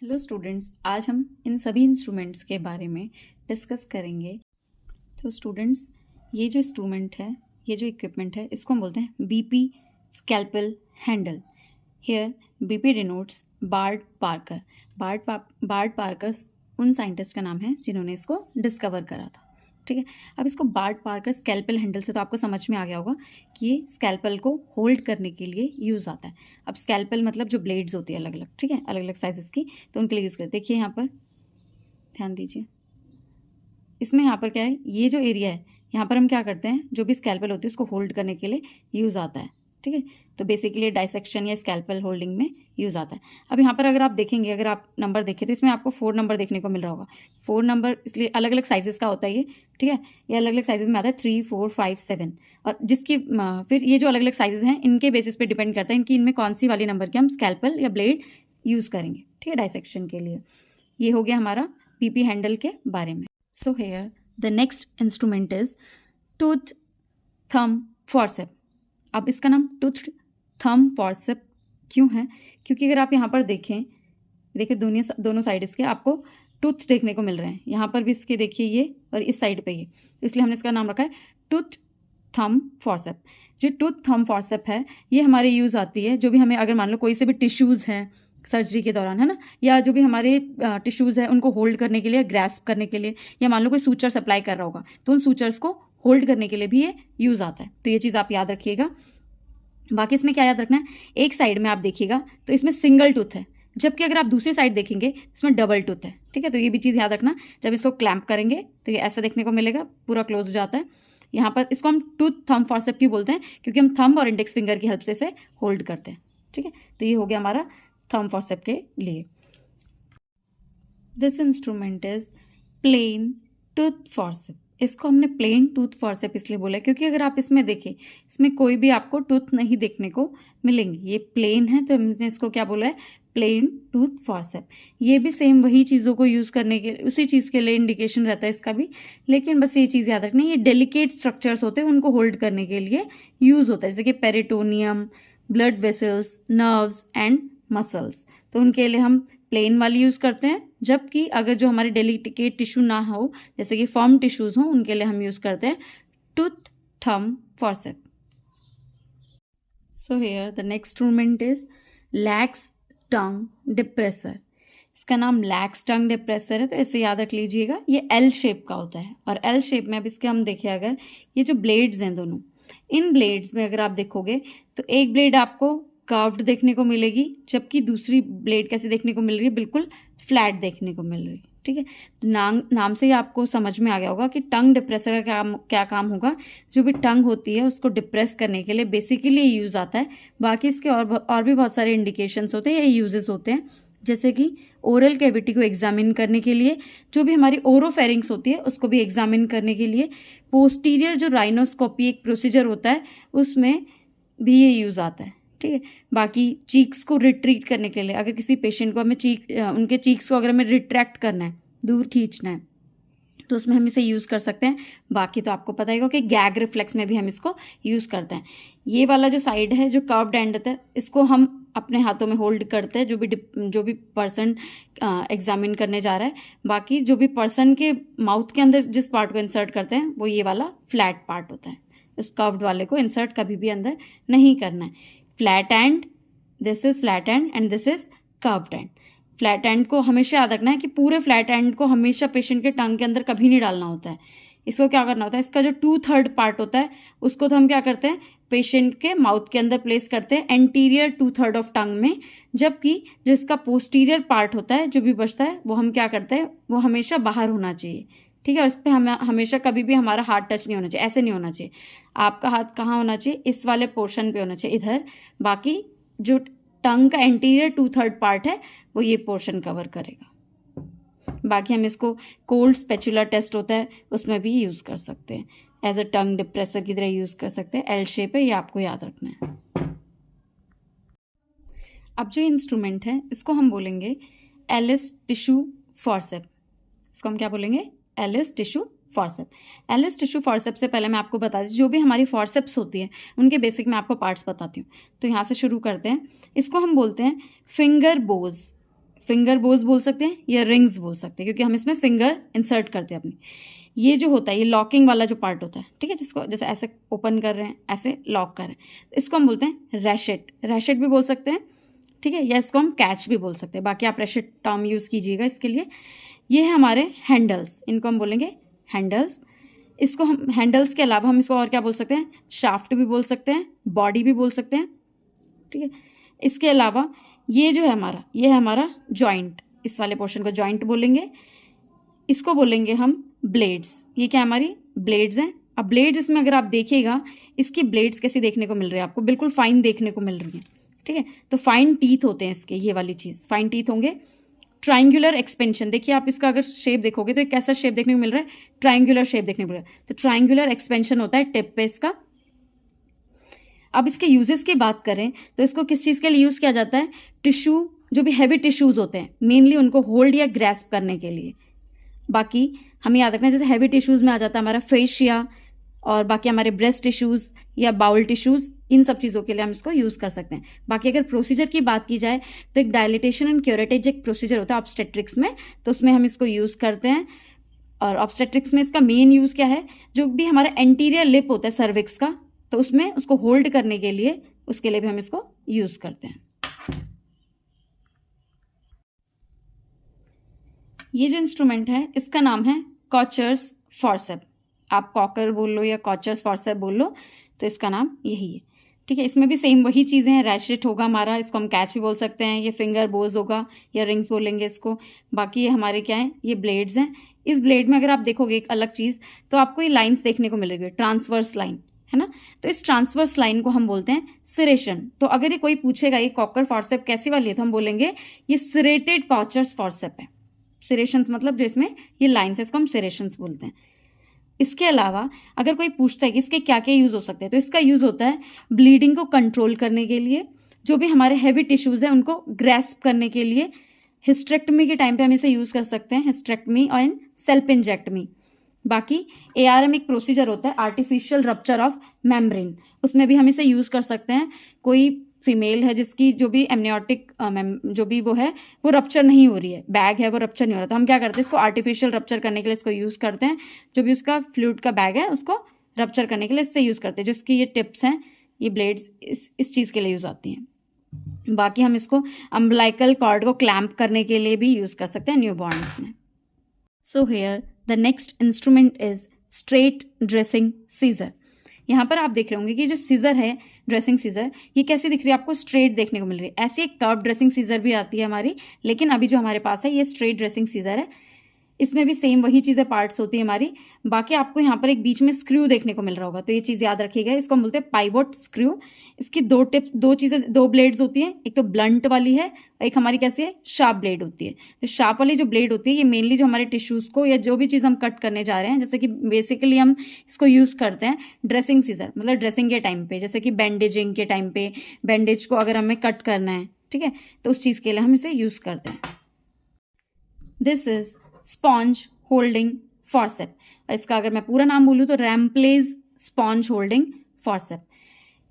Hello students, आज हम इन सभी इंस्ट्रूमेंट्स के बारे में डिस्कस करेंगे। तो स्टूडेंट्स, ये जो इंस्ट्रूमेंट है, ये जो इक्विपमेंट है, इसको हम बोलते हैं BP scalpel handle. Here BP denotes Bart Parker. Bart Parker उन साइंटिस्ट का नाम है जिन्होंने इसको डिस्कवर करा था। ठीक है, अब इसको बार्ट पार्कर स्कैल्पेल हैंडल से तो आपको समझ में आ गया होगा कि ये स्कैल्पेल को होल्ड करने के लिए यूज़ आता है। अब स्कैल्पेल मतलब जो ब्लेड्स होती है अलग अलग, ठीक है, अलग अलग साइजेस की, तो उनके लिए यूज़ करते हैं। देखिए यहाँ पर ध्यान दीजिए, इसमें यहाँ पर क्या है, ये जो एरिया है यहाँ पर हम क्या करते हैं, जो भी स्कैल्पेल होती है उसको होल्ड करने के लिए यूज़ आता है। ठीक है, तो बेसिकली डाइसेक्शन या स्कैल्पेल होल्डिंग में यूज़ आता है। अब यहाँ पर अगर आप देखेंगे, अगर आप नंबर देखें तो इसमें आपको 4 नंबर देखने को मिल रहा होगा। 4 नंबर इसलिए अलग अलग साइजेस का होता है ये। ठीक है, ये अलग अलग साइजेस में आता है 3, 4, 5, 7, और जिसकी फिर ये जो अलग अलग साइजेस हैं इनके बेसिस पे डिपेंड करता है इनमें कौन सी वाली नंबर के हम स्कैल्पेल या ब्लेड यूज़ करेंगे। ठीक है, डाइसेक्शन के लिए। ये हो गया हमारा पीपी हैंडल के बारे में। So here the next instrument is tooth thumb forceps. अब इसका नाम टूथ थंब फॉर्सेप क्यों है? क्योंकि अगर आप यहाँ पर देखें, देखिए दोनों साइड इसके आपको टूथ देखने को मिल रहे हैं। यहाँ पर भी इसके देखिए ये, और इस साइड पे ये, तो इसलिए हमने इसका नाम रखा है टूथ थंब फॉर्सेप। जो टूथ थंब फॉर्सेप है ये हमारे यूज़ आती है, जो भी हमें अगर मान लो कोई से भी टिश्यूज़ हैं सर्जरी के दौरान, है ना, या जो भी हमारे टिश्यूज़ है उनको होल्ड करने के लिए, ग्रैस्प करने के लिए, या मान लो कोई सूचर सप्लाई कर रहा होगा तो उन सूचर्स को होल्ड करने के लिए भी ये यूज़ आता है। तो ये चीज़ आप याद रखिएगा। बाकी इसमें क्या याद रखना है, एक साइड में आप देखिएगा तो इसमें सिंगल टूथ है, जबकि अगर आप दूसरी साइड देखेंगे इसमें डबल टूथ है। ठीक है, तो ये भी चीज़ याद रखना। जब इसको क्लैंप करेंगे तो ये ऐसा देखने को मिलेगा, पूरा क्लोज हो जाता है। यहाँ पर इसको हम टूथ थंब फॉर्सेप क्यों बोलते हैं? क्योंकि हम थंब और इंडेक्स फिंगर की हेल्प से इसे होल्ड करते हैं। ठीक है, तो ये हो गया हमारा थंब फॉर्सेप के लिए। This instrument is plain tooth forcep. इसको हमने प्लेन टूथ फॉर्सेप इसलिए बोला है क्योंकि अगर आप इसमें देखें, इसमें कोई भी आपको टूथ नहीं देखने को मिलेंगी। ये प्लेन है तो हमने इसको क्या बोला है, प्लेन टूथ फॉर्सेप। ये भी सेम वही चीज़ों को यूज़ करने के, उसी चीज़ के लिए इंडिकेशन रहता है इसका भी, लेकिन बस ये चीज़ याद रखनी, ये डेलिकेट स्ट्रक्चर्स होते हैं उनको होल्ड करने के लिए यूज़ होता है, जैसे कि peritoneum, blood vessels, nerves and muscles. तो उनके लिए हम प्लेन वाली यूज़ करते हैं, जबकि अगर जो हमारे डेलिकेट टिश्यू ना हो, जैसे कि फर्म टिश्यूज़ हो, उनके लिए हम यूज़ करते हैं tooth thumb forceps. So here the next instrument is lakhs tongue depressor. इसका नाम लैक्स टंग डिप्रेसर है, तो ऐसे याद रख लीजिएगा। ये एल शेप का होता है, और एल शेप में अब इसके हम देखें, अगर ये जो ब्लेड्स हैं दोनों, इन ब्लेड्स में अगर आप देखोगे तो एक ब्लेड आपको कर्व्ड देखने को मिलेगी, जबकि दूसरी ब्लेड कैसे देखने को मिल रही है, बिल्कुल फ्लैट देखने को मिल रही है। ठीक है, तो नाम से ही आपको समझ में आ गया होगा कि टंग डिप्रेसर का क्या काम होगा। जो भी टंग होती है उसको डिप्रेस करने के लिए बेसिकली यूज़ आता है। बाकी इसके और भी बहुत सारे इंडिकेशंस होते हैं या यूजेस होते हैं, जैसे कि ओरल कैविटी को एग्जामिन करने के लिए, जो भी हमारी ओरोफेरिंक्स होती है उसको भी एग्जामिन करने के लिए, पोस्टीरियर जो राइनोस्कोपी एक प्रोसीजर होता है उसमें भी ये यूज़ आता है। ठीक है, बाकी चीक्स को रिट्रीट करने के लिए, अगर किसी पेशेंट को हमें उनके चीक्स को अगर हमें रिट्रैक्ट करना है, दूर खींचना है, तो उसमें हम इसे यूज़ कर सकते हैं। बाकी तो आपको पता ही होगा कि गैग रिफ्लेक्स में भी हम इसको यूज़ करते हैं। ये वाला जो साइड है, जो कर्व्ड एंड होता है, इसको हम अपने हाथों में होल्ड करते हैं जो भी पर्सन एग्जामिन करने जा रहा है। बाकी जो भी पर्सन के माउथ के अंदर जिस पार्ट को इंसर्ट करते हैं वो ये वाला फ्लैट पार्ट होता है। इस कर्व्ड वाले को इंसर्ट कभी भी अंदर नहीं करना है। Flat and, this is flat and and this is curved and. Flat and को हमेशा याद रखना है कि पूरे फ्लैट एंड को हमेशा पेशेंट के टंग के अंदर कभी नहीं डालना होता है। इसको क्या करना होता है, इसका जो 2/3 पार्ट होता है उसको तो हम क्या करते हैं, पेशेंट के माउथ के अंदर प्लेस करते हैं, एंटीरियर 2/3 ऑफ टंग में, जबकि जो इसका पोस्टीरियर पार्ट होता है जो भी बचता है वो हम क्या करते हैं, वो हमेशा बाहर होना चाहिए। ठीक है, और इस पर हमें हमेशा कभी भी हमारा हाथ टच नहीं होना चाहिए, ऐसे नहीं होना चाहिए। आपका हाथ कहाँ होना चाहिए, इस वाले पोर्शन पे होना चाहिए, इधर। बाकी जो टंग का एंटीरियर 2/3 पार्ट है वो ये पोर्शन कवर करेगा। बाकी हम इसको कोल्ड स्पेचुला टेस्ट होता है उसमें भी यूज़ कर सकते हैं, एज अ टंग डिप्रेसर की तरह यूज़ कर सकते हैं। एल शेप है, ये आपको याद रखना है। अब जो इंस्ट्रूमेंट है इसको हम बोलेंगे एलिस टिश्यू फॉर्सेप। इसको हम क्या बोलेंगे, Allis tissue forcep. Allis tissue forcep से पहले मैं आपको बता दूँ, जो भी हमारी फॉर्सेप्स होती है उनके बेसिक मैं आपको पार्ट्स बताती हूँ। तो यहाँ से शुरू करते हैं। इसको हम बोलते हैं फिंगर बोज। फिंगर बोज बोल सकते हैं या रिंग्स बोल सकते हैं, क्योंकि हम इसमें फिंगर इंसर्ट करते हैं अपनी। ये जो होता है, ये लॉकिंग वाला जो पार्ट होता है, ठीक है, जिसको जैसे ऐसे ओपन कर रहे हैं, ऐसे लॉक कर रहे हैं, तो इसको हम बोलते हैं रैशेट, रैशेट भी बोल सकते हैं, ठीक है, या इसको हम कैच भी बोल सकते हैं। बाकी आप रैशेट टर्म यूज़ कीजिएगा इसके लिए। ये है हमारे हैंडल्स, इनको हम बोलेंगे हैंडल्स। इसको हम हैंडल्स के अलावा हम इसको और क्या बोल सकते हैं, शाफ्ट भी बोल सकते हैं, बॉडी भी बोल सकते हैं, ठीक है। इसके अलावा ये जो है हमारा, ये है हमारा जॉइंट, इस वाले पोर्शन को जॉइंट बोलेंगे। इसको बोलेंगे हम ब्लेड्स। ये क्या हमारी ब्लेड्स हैं। अब ब्लेड्स इसमें अगर आप देखिएगा, इसकी ब्लेड्स कैसी देखने को मिल रही है आपको, बिल्कुल फाइन देखने को मिल रही है, ठीक है। तो फाइन टीथ होते हैं इसके, ये वाली चीज़ फाइन टीथ होंगे। ट्राइंगुलर एक्सपेंशन, देखिए आप इसका अगर शेप देखोगे तो एक कैसा शेप देखने को मिल रहा है, ट्राइंगुलर शेप देखने को मिल रहा है। तो ट्राइंगुलर एक्सपेंशन होता है टिप पे इसका। अब इसके यूजेस की बात करें तो इसको किस चीज़ के लिए यूज़ किया जाता है, टिश्यू, जो भी हैवी टिश्यूज़ होते हैं मेनली उनको होल्ड या ग्रैस्प करने के लिए। बाकी हमें याद रखना है, जैसे हैवी टिश्यूज़ में आ जाता है हमारा फेशिया, और बाकी हमारे ब्रेस्ट टिश्यूज़ या बाउल टिश्यूज़, इन सब चीज़ों के लिए हम इसको यूज़ कर सकते हैं। बाकी अगर प्रोसीजर की बात की जाए तो एक डायलिटेशन एंड क्यूरेटेज एक प्रोसीजर होता है ऑब्स्टेट्रिक्स में, तो उसमें हम इसको यूज़ करते हैं। और ऑब्स्टेट्रिक्स में इसका मेन यूज़ क्या है, जो भी हमारा एंटीरियर लिप होता है सर्विक्स का, तो उसमें उसको होल्ड करने के लिए, उसके लिए भी हम इसको यूज़ करते हैं। ये जो इंस्ट्रूमेंट है इसका नाम है कॉचर्स फॉर्सेप। आप कॉकर बोल लो या कॉचर्स फॉर्सेप बोल लो, तो इसका नाम यही है, ठीक है। इसमें भी सेम वही चीज़ें हैं, रैशेट होगा हमारा, इसको हम कैच भी बोल सकते हैं, ये फिंगर बोज होगा या रिंग्स बोलेंगे इसको। बाकी ये हमारे क्या हैं, ये ब्लेड्स हैं। इस ब्लेड में अगर आप देखोगे एक अलग चीज़, तो आपको ये लाइन्स देखने को मिलेगी, ट्रांसवर्स लाइन, है ना। तो इस ट्रांसवर्स लाइन को हम बोलते हैं सिरेशन। तो अगर ये कोई पूछेगा ये कॉकर फॉर्सेप कैसी वाली है, तो हम बोलेंगे ये सिरेटेड कॉचर्स फॉर्सेप है। सिरेशंस मतलब जो इसमें ये लाइन्स है, इसको हम सिरेशंस बोलते हैं। इसके अलावा अगर कोई पूछता है कि इसके क्या क्या यूज़ हो सकते हैं, तो इसका यूज़ होता है ब्लीडिंग को कंट्रोल करने के लिए, जो भी हमारे हैवी टिश्यूज़ हैं उनको ग्रैस्प करने के लिए। हिस्टेक्टमी के टाइम पे हम इसे यूज़ कर सकते हैं, हिस्टेक्टमी और सेल्पिंजेक्टमी। बाकी ARM एक प्रोसीजर होता है, आर्टिफिशियल रप्चर ऑफ मेम्ब्रेन, उसमें भी हम इसे यूज़ कर सकते हैं। कोई फीमेल है जिसकी जो भी एमनियोटिक जो भी वो है वो रप्चर नहीं हो रही है, बैग है वो रप्चर नहीं हो रहा, तो हम क्या करते हैं, इसको आर्टिफिशियल रप्चर करने के लिए इसको यूज़ करते हैं। जो भी उसका फ्लूइड का बैग है उसको रप्चर करने के लिए इससे यूज़ करते हैं। जिसकी ये टिप्स हैं, ये ब्लेड्स इस चीज़ के लिए यूज़ आती हैं। बाकी हम इसको अम्बलाइकल कॉर्ड को क्लैम्प करने के लिए भी यूज़ कर सकते हैं न्यूबॉर्न्स में। So here the next instrument is straight dressing scissor. यहाँ पर आप देख रहे होंगे कि जो सीजर है, ड्रेसिंग सीजर, ये कैसी दिख रही है आपको, स्ट्रेट देखने को मिल रही है। ऐसी एक कर्व ड्रेसिंग सीजर भी आती है हमारी, लेकिन अभी जो हमारे पास है ये स्ट्रेट ड्रेसिंग सीजर है। इसमें भी सेम वही चीज़ें पार्ट्स होती है हमारी। बाकी आपको यहाँ पर एक बीच में स्क्रू देखने को मिल रहा होगा, तो ये चीज़ याद रखिएगा, इसको हम बोलते हैं पाइवोट स्क्रू। इसकी दो ब्लेड्स होती हैं, एक तो ब्लंट वाली है, एक हमारी कैसी है, शार्प ब्लेड होती है। तो शार्प वाली जो ब्लेड होती है ये मेनली जो हमारे टिश्यूज़ को या जो भी चीज़ हम कट करने जा रहे हैं, जैसे कि बेसिकली हम इसको यूज़ करते हैं ड्रेसिंग सीजर, मतलब ड्रेसिंग के टाइम पे, जैसे कि बैंडेजिंग के टाइम पे, बैंडेज को अगर हमें कट करना है, ठीक है, तो उस चीज़ के लिए हम इसे यूज़ करते हैं। This is sponge holding forceps. इसका अगर मैं पूरा नाम बोलूँ तो रैम्प्लेज स्पॉन्ज होल्डिंग फॉर्सेप।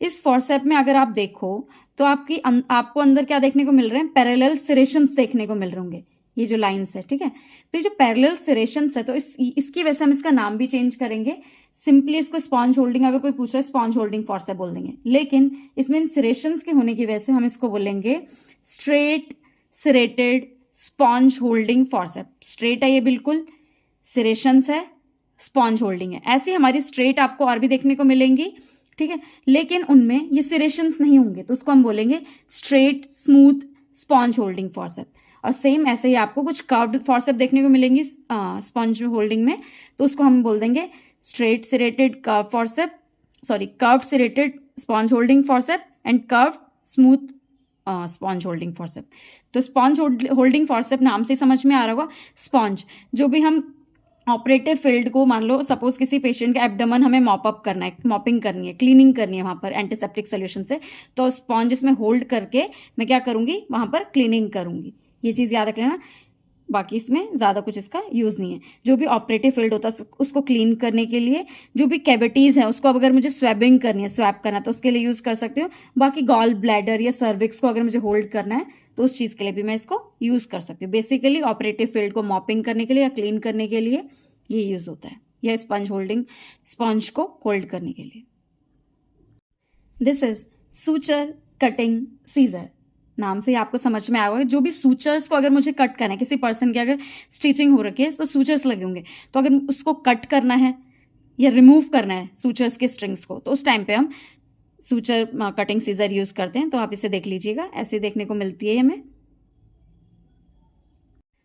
इस फॉर्सेप में अगर आप देखो तो आपको अंदर क्या देखने को मिल रहे हैं, पैरेलल सिरेशंस देखने को मिल रहे होंगे, ये जो लाइंस है, ठीक है। तो ये जो पैरेलल सिरेशंस है, तो इसकी वजह से हम इसका नाम भी चेंज करेंगे। सिंपली इसको स्पॉन्ज होल्डिंग, अगर कोई पूछ रहा है स्पॉन्ज होल्डिंग फॉर्सेप बोल देंगे, लेकिन इसमें सिरेशंस के होने की वजह से हम इसको बोलेंगे straight serrated sponge holding forceps. Straight है ये बिल्कुल, सिरेशंस है, स्पॉन्ज होल्डिंग है। ऐसी हमारी स्ट्रेट आपको और भी देखने को मिलेंगी, ठीक है, लेकिन उनमें ये सिरेशंस नहीं होंगे, तो उसको हम बोलेंगे straight smooth sponge holding forceps. और सेम ऐसे ही आपको कुछ कर्व्ड फॉर्सेप देखने को मिलेंगी स्पॉन्ज होल्डिंग में, तो उसको हम बोल देंगे straight serrated curve forceps, sorry curved serrated sponge holding forceps and curved smooth sponge holding forceps. तो स्पॉन्ज होल्डिंग फॉर्सेप नाम से समझ में आ रहा होगा, स्पॉन्ज जो भी हम ऑपरेटिव फील्ड को, मान लो सपोज किसी पेशेंट का एब्डोमेन हमें मॉपअप करना है, मॉपिंग करनी है, क्लीनिंग करनी है वहां पर एंटीसेप्टिक सोल्यूशन से, तो स्पॉन्ज इसमें होल्ड करके मैं क्या करूंगी, वहां पर क्लीनिंग करूंगी। ये चीज याद रख लेना। बाकी इसमें ज़्यादा कुछ इसका यूज़ नहीं है। जो भी ऑपरेटिव फील्ड होता है उसको क्लीन करने के लिए, जो भी कैविटीज़ है उसको अगर मुझे स्वैप करना है तो उसके लिए यूज़ कर सकते हो। बाकी गॉल ब्लैडर या सर्विक्स को अगर मुझे होल्ड करना है तो उस चीज़ के लिए भी मैं इसको यूज़ कर सकती हूँ। बेसिकली ऑपरेटिव फील्ड को मॉपिंग करने के लिए या क्लीन करने के लिए ये यूज़ होता है, या स्पंज को होल्ड करने के लिए। This is suture cutting scissor. नाम से ही आपको समझ में आया होगा, जो भी सूचर्स को अगर मुझे कट करना है, किसी पर्सन की अगर स्टिचिंग हो रखी है तो सूचर्स लगे होंगे, तो अगर उसको कट करना है या रिमूव करना है सूचर्स के स्ट्रिंग्स को, तो उस टाइम पे हम सूचर कटिंग सीजर यूज करते हैं। तो आप इसे देख लीजिएगा, ऐसे देखने को मिलती है हमें।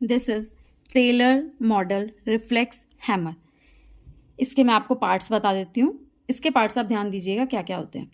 This is Taylor model reflex hammer. इसके मैं आपको पार्ट्स बता देती हूँ। इसके पार्ट्स आप ध्यान दीजिएगा क्या क्या होते हैं।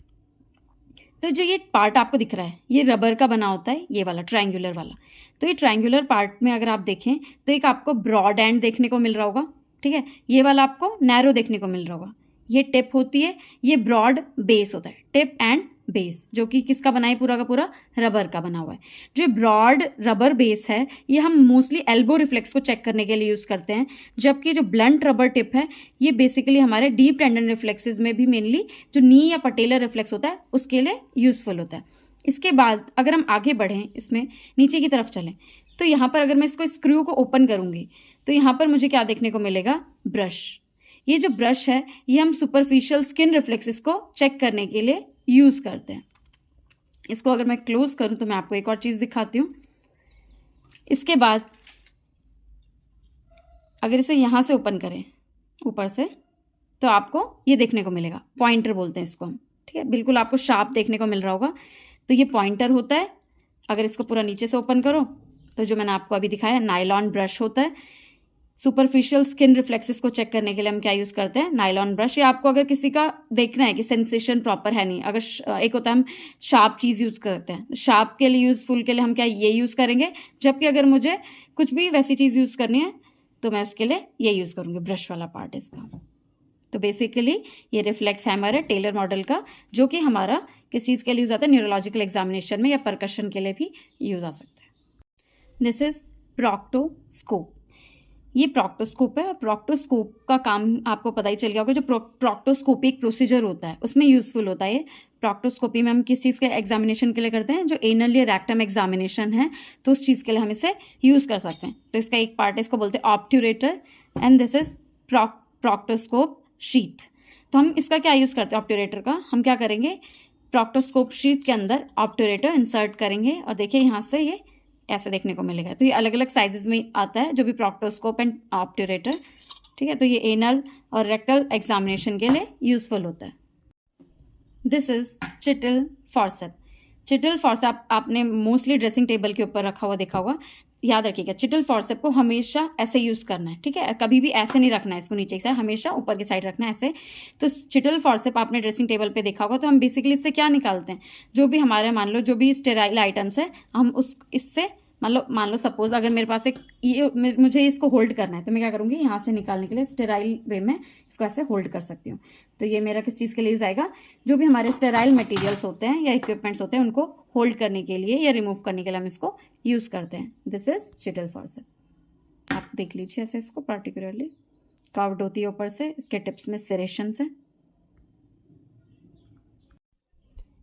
तो जो ये पार्ट आपको दिख रहा है ये रबर का बना होता है, ये वाला ट्रायंगुलर वाला। तो ये ट्रायंगुलर पार्ट में अगर आप देखें तो एक आपको ब्रॉड एंड देखने को मिल रहा होगा, ठीक है, ये वाला आपको नैरो देखने को मिल रहा होगा। ये टिप होती है, ये ब्रॉड बेस होता है, टिप एंड बेस, जो कि किसका बना है, पूरा का पूरा रबर का बना हुआ है। जो ब्रॉड रबर बेस है ये हम मोस्टली एल्बो रिफ्लेक्स को चेक करने के लिए यूज करते हैं, जबकि जो ब्लंट रबर टिप है ये बेसिकली हमारे डीप टेंडन रिफ्लेक्सेस में भी मेनली जो नी या पटेलर रिफ्लेक्स होता है उसके लिए यूजफुल होता है। इसके बाद अगर हम आगे बढ़ें, इसमें नीचे की तरफ चलें, तो यहाँ पर अगर मैं इसको स्क्रू को ओपन करूंगी तो यहाँ पर मुझे क्या देखने को मिलेगा, ब्रश। ये जो ब्रश है ये हम सुपरफिशियल स्किन रिफ्लेक्सेस को चेक करने के लिए यूज करते हैं। इसको अगर मैं क्लोज करूं तो मैं आपको एक और चीज दिखाती हूं। इसके बाद अगर इसे यहां से ओपन करें ऊपर से तो आपको ये देखने को मिलेगा, पॉइंटर बोलते हैं इसको हम, ठीक है, बिल्कुल आपको शार्प देखने को मिल रहा होगा। तो ये पॉइंटर होता है। अगर इसको पूरा नीचे से ओपन करो तो जो मैंने आपको अभी दिखाया नायलॉन ब्रश होता है। सुपरफिशियल स्किन रिफ्लेक्सेस को चेक करने के लिए हम क्या यूज करते हैं, नायलॉन ब्रश। या आपको अगर किसी का देखना है कि सेंसेशन प्रॉपर है नहीं, अगर एक होता है हम शार्प चीज यूज करते हैं, शार्प के लिए यूजफुल के लिए हम क्या ये यूज करेंगे, जबकि अगर मुझे कुछ भी वैसी चीज यूज करनी है तो मैं उसके लिए ये यूज करूंगी, ब्रश वाला पार्ट इसका। तो बेसिकली ये रिफ्लेक्स हैमर है टेलर मॉडल का, जो कि हमारा किस चीज के लिए यूज आता है, न्यूरोलॉजिकल एग्जामिनेशन में या परकशन के लिए भी यूज आ सकता है। This is proctoscope. ये प्रोक्टोस्कोप है और प्रोक्टोस्कोप का काम आपको पता ही चल गया होगा। जो प्रोक्टोस्कोपिक प्रोसीजर होता है उसमें यूजफुल होता है ये। प्रोक्टोस्कोपी में हम किस चीज़ के एग्जामिनेशन के लिए करते हैं, जो एनल या रेक्टम एग्जामिनेशन है, तो उस चीज़ के लिए हम इसे यूज़ कर सकते हैं। तो इसका एक पार्ट है, इसको बोलते हैं obturator, and this is proctoscope sheath. तो हम इसका क्या यूज़ करते हैं, ऑब्ट्यूरेटर का हम क्या करेंगे, प्रोक्टोस्कोप शीथ के अंदर ऑब्ट्यूरेटर इंसर्ट करेंगे और देखिए यहाँ से ये ऐसे देखने को मिलेगा। तो ये अलग अलग साइजेस में आता है, जो भी प्रोक्टोस्कोप एंड ऑब्ट्यूरेटर, ठीक है। तो ये एनल और रेक्टल एग्जामिनेशन के लिए यूजफुल होता है। This is Cheatle forceps. Cheatle forceps आपने मोस्टली ड्रेसिंग टेबल के ऊपर रखा हुआ देखा होगा। याद रखिएगा चिटल फॉर्सेप को हमेशा ऐसे यूज करना है, ठीक है, कभी भी ऐसे नहीं रखना है इसको नीचे की साइड, हमेशा ऊपर की साइड रखना है ऐसे। तो चिटल फॉर्सेप आपने ड्रेसिंग टेबल पे देखा होगा। तो हम बेसिकली इससे क्या निकालते हैं, जो भी हमारे मान लो जो भी स्टेराइल आइटम्स है हम इससे मान लो सपोज अगर मेरे पास एक ये मुझे इसको होल्ड करना है तो मैं क्या करूँगी, यहाँ से निकालने के लिए स्टेराइल वे में इसको ऐसे होल्ड कर सकती हूँ। तो ये मेरा किस चीज़ के लिए यूज आएगा, जो भी हमारे स्टेराइल मटेरियल्स होते हैं या इक्विपमेंट्स होते हैं उनको होल्ड करने के लिए या रिमूव करने के लिए हम इसको यूज करते हैं। This is Cheatle forceps. आप देख लीजिए ऐसे, इसको पर्टिकुलरली कर्व्ड होती है ऊपर से, इसके टिप्स में सेरेशंस हैं।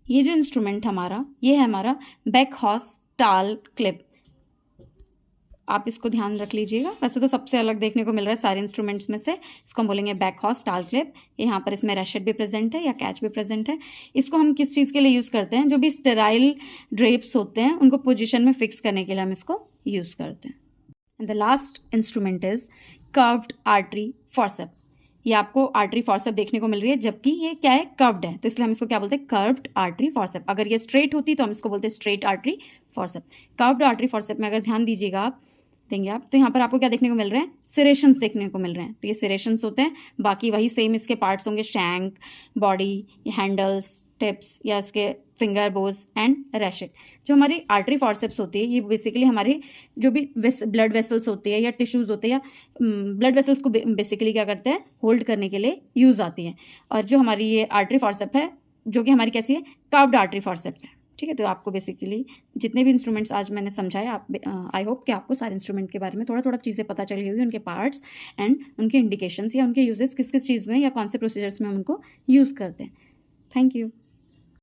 ये जो इंस्ट्रूमेंट हमारा ये है हमारा बैकहॉर्स टाल क्लिप। आप इसको ध्यान रख लीजिएगा। वैसे तो सबसे अलग देखने को मिल रहा है सारे इंस्ट्रूमेंट्स में से, इसको हम बोलेंगे बैकहॉर्स टाल क्लिप। यहाँ पर इसमें रैशेट भी प्रेजेंट है या कैच भी प्रेजेंट है। इसको हम किस चीज़ के लिए यूज़ करते हैं, जो भी स्टेराइल ड्रेप्स होते हैं उनको पोजीशन में फिक्स करने के लिए हम इसको यूज़ करते हैं। And the last instrument is curved artery forceps. ये आपको आर्टरी फॉर्सेप देखने को मिल रही है, जबकि ये क्या है, कर्व्ड है, तो इसलिए हम इसको क्या बोलते हैं, कर्व्ड आर्टरी फॉर्सेप। अगर ये स्ट्रेट होती तो हम इसको बोलते हैं straight artery forceps. Curved artery forceps में अगर ध्यान दीजिएगा आप देंगे आप तो यहाँ पर आपको क्या देखने को मिल रहे हैं, सेरेशंस देखने को मिल रहे हैं। तो ये सेरेशंस होते हैं, बाकी वही सेम इसके पार्ट्स होंगे, शैंक, बॉडी, हैंडल्स, टिप्स या इसके फिंगर बोज एंड रैशेट। जो हमारी आर्टरी फॉर्सेप्स होती है ये बेसिकली हमारी जो भी ब्लड वेसल्स होती है या टिश्यूज होते हैं या ब्लड वेसल्स को बेसिकली क्या करते हैं, होल्ड करने के लिए यूज आती है। और जो हमारी ये आर्टरी फॉर्सेप है जो कि हमारी कैसी है, कर्व्ड आर्टरी फॉर्सेप है, ठीक है। तो आपको बेसिकली जितने भी इंस्ट्रूमेंट्स आज मैंने समझाए, आप आई होप कि आपको सारे इंस्ट्रूमेंट के बारे में थोड़ा थोड़ा चीज़ें पता चली होगी, उनके पार्ट्स एंड उनके इंडिकेशंस या उनके यूजेस किस किस चीज़ में या कौन से प्रोसीजर्स में हम उनको यूज़ करते हैं। Thank you.